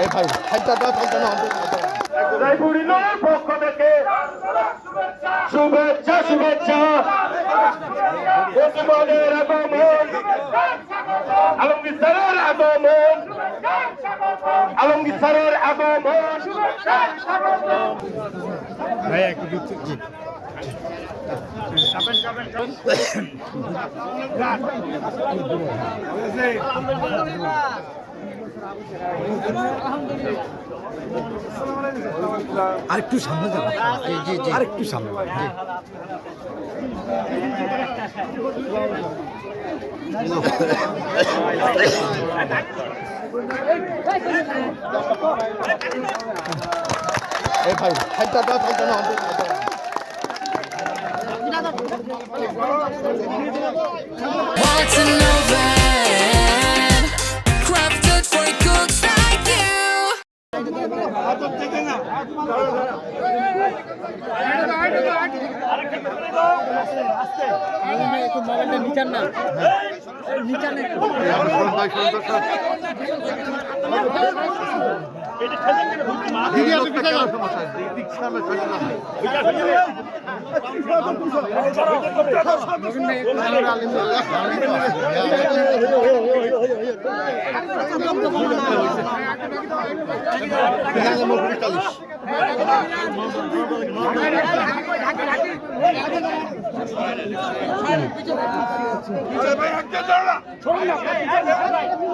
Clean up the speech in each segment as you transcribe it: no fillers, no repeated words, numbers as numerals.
এই ভাই খাইটা দাও খাইটা না রায়পুরিনোর পক্ষ থেকে শুভেচ্ছা শুভেচ্ছা ওসমানের আগমন আলমগীর স্যারের আগমন আলমগীর স্যারের আগমন ভাই একটু জি আরেকটু সামনে যাবো জি জি জি আরেকটু সামনে জি এই ভাই খাইটা দাও খাইটা না What's an oven crafted for cooks like you?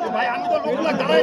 ভাই আমি তো লোকগুলো দাঁড়াই